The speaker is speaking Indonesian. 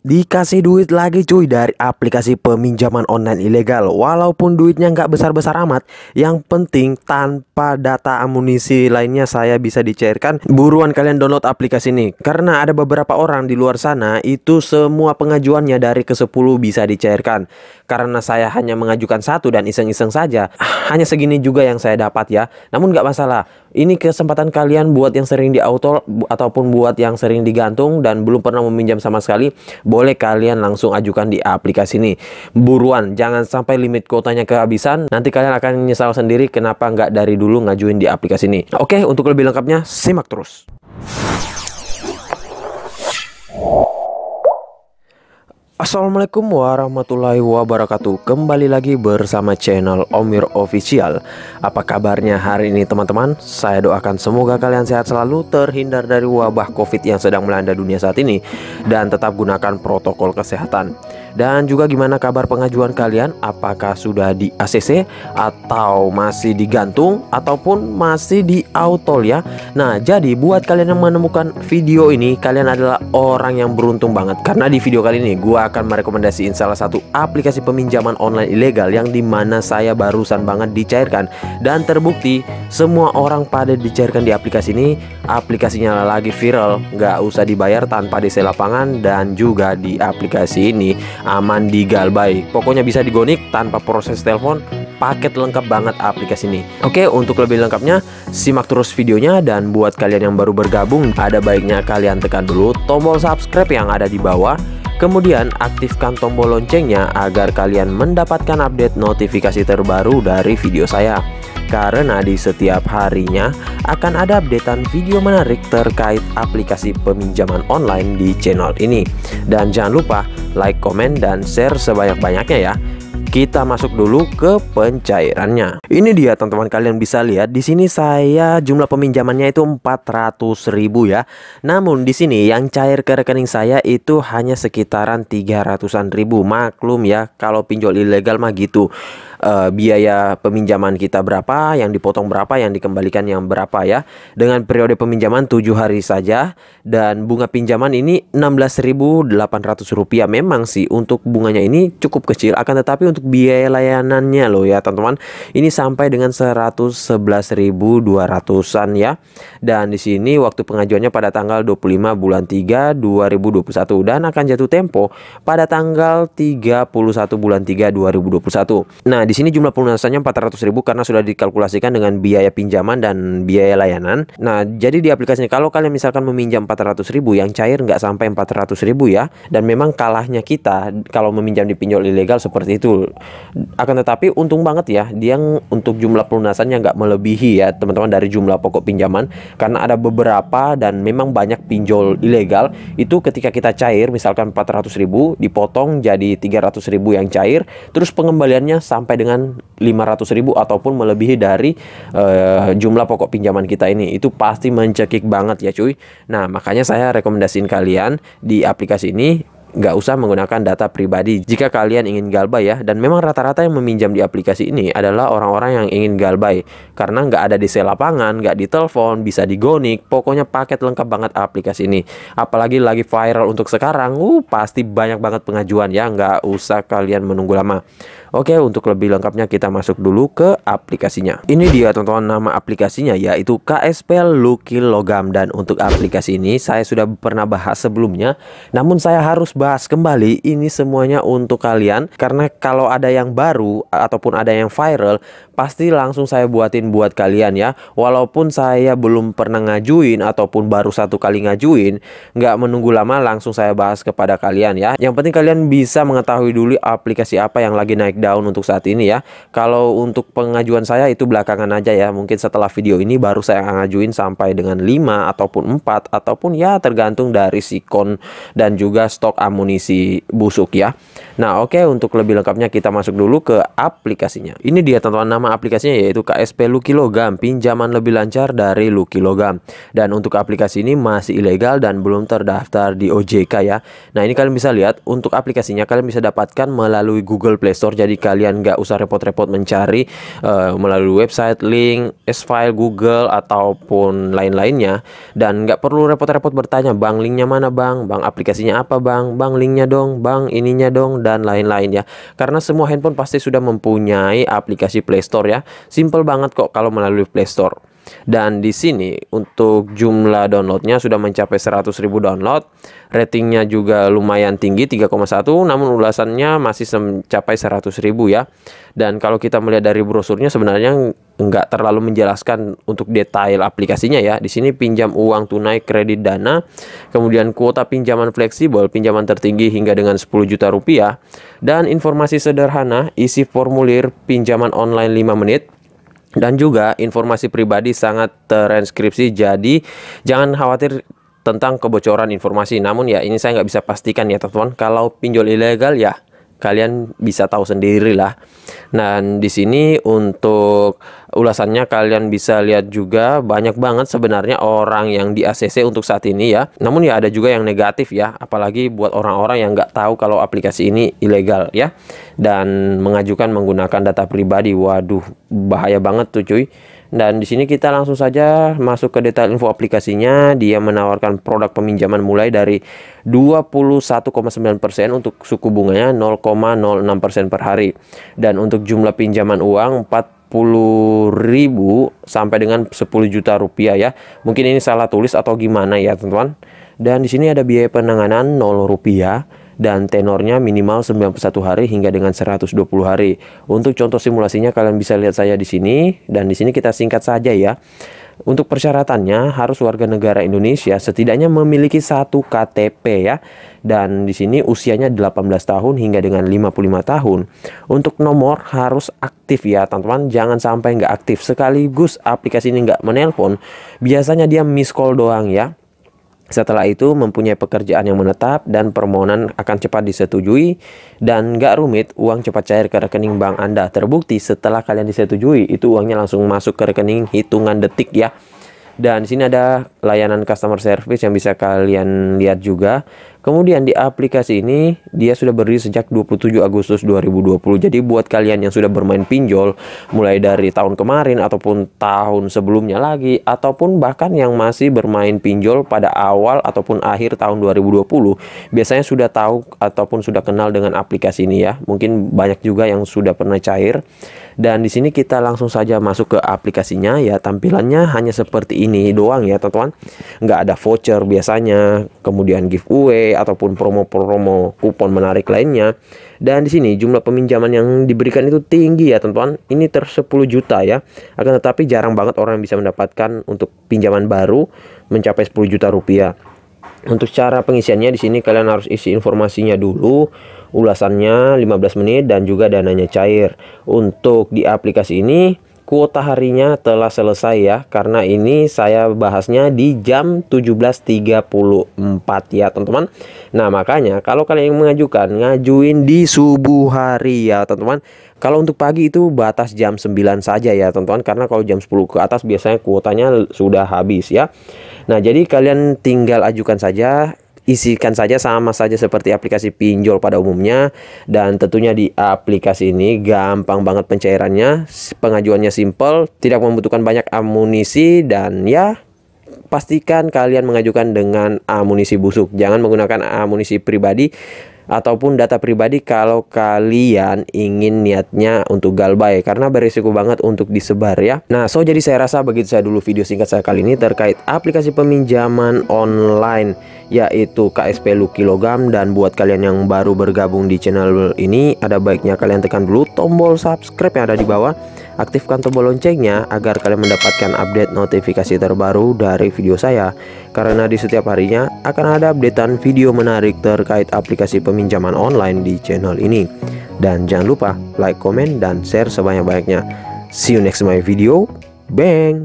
Dikasih duit lagi cuy dari aplikasi peminjaman online ilegal. Walaupun duitnya nggak besar-besar amat, yang penting tanpa data amunisi lainnya saya bisa dicairkan. Buruan kalian download aplikasi ini, karena ada beberapa orang di luar sana itu semua pengajuannya dari ke-10 bisa dicairkan. Karena saya hanya mengajukan satu dan iseng-iseng saja, hanya segini juga yang saya dapat ya. Namun nggak masalah, ini kesempatan kalian buat yang sering di auto ataupun buat yang sering digantung dan belum pernah meminjam sama sekali. Boleh kalian langsung ajukan di aplikasi ini. Buruan, jangan sampai limit kuotanya kehabisan. Nanti kalian akan menyesal sendiri kenapa nggak dari dulu ngajuin di aplikasi ini. Oke, untuk lebih lengkapnya simak terus. Assalamualaikum warahmatullahi wabarakatuh. Kembali lagi bersama channel Omir Official. Apa kabarnya hari ini teman-teman? Saya doakan semoga kalian sehat selalu, terhindar dari wabah COVID yang sedang melanda dunia saat ini, dan tetap gunakan protokol kesehatan. Dan juga gimana kabar pengajuan kalian? Apakah sudah di ACC atau masih digantung ataupun masih di auto ya? Nah, jadi buat kalian yang menemukan video ini, kalian adalah orang yang beruntung banget. Karena di video kali ini gua akan merekomendasiin salah satu aplikasi peminjaman online ilegal yang dimana saya barusan banget dicairkan. Dan terbukti semua orang pada dicairkan di aplikasi ini. Aplikasinya lagi viral, nggak usah dibayar tanpa DC lapangan. Dan juga di aplikasi ini aman di Galbay. Pokoknya bisa digonik tanpa proses telepon. Paket lengkap banget aplikasi ini. Oke, untuk lebih lengkapnya simak terus videonya. Dan buat kalian yang baru bergabung, ada baiknya kalian tekan dulu tombol subscribe yang ada di bawah. Kemudian aktifkan tombol loncengnya agar kalian mendapatkan update notifikasi terbaru dari video saya. Karena di setiap harinya akan ada updatean video menarik terkait aplikasi peminjaman online di channel ini. Dan jangan lupa like, komen, dan share sebanyak-banyaknya ya. Kita masuk dulu ke pencairannya. Ini dia teman-teman, kalian bisa lihat di sini saya jumlah peminjamannya itu 400.000 ya. Namun di sini yang cair ke rekening saya itu hanya sekitaran 300-an ribu. Maklum ya, kalau pinjol ilegal mah gitu. Biaya peminjaman kita berapa, yang dipotong berapa, yang dikembalikan yang berapa ya. Dengan periode peminjaman 7 hari saja. Dan bunga pinjaman ini 16.800 rupiah. Memang sih untuk bunganya ini cukup kecil, akan tetapi untuk biaya layanannya loh ya teman-teman, ini sampai dengan 111.200-an ya. Dan di sini waktu pengajuannya pada tanggal 25 bulan 3 2021 dan akan jatuh tempo pada tanggal 31 bulan 3 2021. Nah, di sini jumlah pelunasannya 400.000 karena sudah dikalkulasikan dengan biaya pinjaman dan biaya layanan. Nah, jadi di aplikasinya kalau kalian misalkan meminjam 400.000, yang cair nggak sampai 400.000 ya. Dan memang kalahnya kita kalau meminjam di pinjol ilegal seperti itu. Akan tetapi untung banget ya, dia untuk jumlah pelunasannya nggak melebihi ya teman-teman dari jumlah pokok pinjaman. Karena ada beberapa dan memang banyak pinjol ilegal itu ketika kita cair misalkan 400.000 dipotong jadi 300.000 yang cair, terus pengembaliannya sampai dengan 500.000 ataupun melebihi dari jumlah pokok pinjaman kita ini. Itu pasti mencekik banget ya cuy. Nah, makanya saya rekomendasiin kalian di aplikasi ini nggak usah menggunakan data pribadi jika kalian ingin galbay ya. Dan memang rata-rata yang meminjam di aplikasi ini adalah orang-orang yang ingin galbay, karena nggak ada DC lapangan, nggak ditelepon, bisa digonik. Pokoknya paket lengkap banget aplikasi ini. Apalagi lagi viral untuk sekarang, pasti banyak banget pengajuan ya. Nggak usah kalian menunggu lama. Oke, untuk lebih lengkapnya kita masuk dulu ke aplikasinya. Ini dia teman-teman, nama aplikasinya yaitu KSP Lucky Logam. Dan untuk aplikasi ini saya sudah pernah bahas sebelumnya, namun saya harus bahas kembali. Ini semuanya untuk kalian, karena kalau ada yang baru ataupun ada yang viral, pasti langsung saya buatin buat kalian ya. Walaupun saya belum pernah ngajuin ataupun baru satu kali ngajuin, nggak menunggu lama, langsung saya bahas kepada kalian ya. Yang penting kalian bisa mengetahui dulu aplikasi apa yang lagi naik daun untuk saat ini ya. Kalau untuk pengajuan saya itu belakangan aja ya. Mungkin setelah video ini baru saya ngajuin sampai dengan 5 ataupun 4 ataupun ya tergantung dari sikon dan juga stok amunisi busuk ya. Nah, oke, untuk lebih lengkapnya kita masuk dulu ke aplikasinya. Ini dia teman-teman, nama aplikasinya yaitu KSP Lucky Logam, pinjaman lebih lancar dari Lucky Logam. Dan untuk aplikasi ini masih ilegal dan belum terdaftar di OJK ya. Nah, ini kalian bisa lihat untuk aplikasinya kalian bisa dapatkan melalui Google Play Store. Jadi kalian nggak usah repot-repot mencari melalui website, link, S-File, Google ataupun lain-lainnya. Dan nggak perlu repot-repot bertanya, bang linknya mana bang, bang aplikasinya apa bang, bang linknya dong, bang ininya dong, dan lain-lain ya. Karena semua handphone pasti sudah mempunyai aplikasi Play Store ya. Simple banget kok kalau melalui Play Store. Dan di sini untuk jumlah downloadnya sudah mencapai 100.000 download. Ratingnya juga lumayan tinggi 3,1, namun ulasannya masih mencapai 100.000 ya. Dan kalau kita melihat dari brosurnya sebenarnya nggak terlalu menjelaskan untuk detail aplikasinya ya. Di sini pinjam uang tunai, kredit dana, kemudian kuota pinjaman fleksibel, pinjaman tertinggi hingga dengan 10 juta rupiah, dan informasi sederhana, isi formulir pinjaman online 5 menit. Dan juga informasi pribadi sangat terenkripsi, jadi jangan khawatir tentang kebocoran informasi. Namun ya ini saya nggak bisa pastikan ya teman-teman. Kalau pinjol ilegal ya kalian bisa tahu sendiri lah. Nah di sini untuk ulasannya kalian bisa lihat juga banyak banget sebenarnya orang yang di ACC untuk saat ini ya. Namun ya ada juga yang negatif ya, apalagi buat orang-orang yang nggak tahu kalau aplikasi ini ilegal ya, dan mengajukan menggunakan data pribadi. Waduh, bahaya banget tuh cuy. Dan di sini kita langsung saja masuk ke detail info aplikasinya. Dia menawarkan produk peminjaman mulai dari 21,9% untuk suku bunganya 0,06% per hari. Dan untuk jumlah pinjaman uang 40.000 sampai dengan 10 juta rupiah ya. Mungkin ini salah tulis atau gimana ya teman-teman. Dan di sini ada biaya penanganan 0 rupiah. Dan tenornya minimal 91 hari hingga dengan 120 hari. Untuk contoh simulasinya kalian bisa lihat saya di sini, dan di sini kita singkat saja ya. Untuk persyaratannya harus warga negara Indonesia, setidaknya memiliki 1 KTP ya. Dan di sini usianya 18 tahun hingga dengan 55 tahun. Untuk nomor harus aktif ya teman-teman, jangan sampai nggak aktif. Sekaligus aplikasi ini nggak menelpon, biasanya dia miss call doang ya. Setelah itu mempunyai pekerjaan yang menetap dan permohonan akan cepat disetujui, dan nggak rumit, uang cepat cair ke rekening bank Anda. Terbukti setelah kalian disetujui itu uangnya langsung masuk ke rekening hitungan detik ya. Dan di sini ada layanan customer service yang bisa kalian lihat juga. Kemudian di aplikasi ini dia sudah berdiri sejak 27 Agustus 2020. Jadi buat kalian yang sudah bermain pinjol mulai dari tahun kemarin ataupun tahun sebelumnya lagi, ataupun bahkan yang masih bermain pinjol pada awal ataupun akhir tahun 2020, biasanya sudah tahu ataupun sudah kenal dengan aplikasi ini ya. Mungkin banyak juga yang sudah pernah cair. Dan di sini kita langsung saja masuk ke aplikasinya ya. Tampilannya hanya seperti ini doang ya teman-teman. Nggak ada voucher biasanya, kemudian giveaway ataupun promo-promo kupon menarik lainnya. Dan di sini jumlah peminjaman yang diberikan itu tinggi ya teman-teman. Ini 10 juta ya. Akan tetapi jarang banget orang yang bisa mendapatkan untuk pinjaman baru mencapai 10 juta rupiah. Untuk cara pengisiannya di sini kalian harus isi informasinya dulu, ulasannya 15 menit dan juga dananya cair. Untuk di aplikasi ini kuota harinya telah selesai ya, karena ini saya bahasnya di jam 17.34 ya teman-teman. Nah makanya kalau kalian mengajukan, ngajuin di subuh hari ya teman-teman. Kalau untuk pagi itu batas jam 9 saja ya teman-teman, karena kalau jam 10 ke atas biasanya kuotanya sudah habis ya. Nah jadi kalian tinggal ajukan saja, isikan saja sama saja seperti aplikasi pinjol pada umumnya. Dan tentunya di aplikasi ini gampang banget pencairannya, pengajuannya simple, tidak membutuhkan banyak amunisi, dan ya pastikan kalian mengajukan dengan amunisi busuk. Jangan menggunakan amunisi pribadi ataupun data pribadi kalau kalian ingin niatnya untuk galbay, karena berisiko banget untuk disebar ya. Nah jadi saya rasa begitu saya dulu video singkat saya kali ini terkait aplikasi peminjaman online yaitu KSP Lucky Logam. Dan buat kalian yang baru bergabung di channel ini, ada baiknya kalian tekan dulu tombol subscribe yang ada di bawah, aktifkan tombol loncengnya agar kalian mendapatkan update notifikasi terbaru dari video saya, karena di setiap harinya akan ada updatean video menarik terkait aplikasi peminjaman online di channel ini. Dan jangan lupa like, komen, dan share sebanyak-banyaknya. See you next my video. Bang.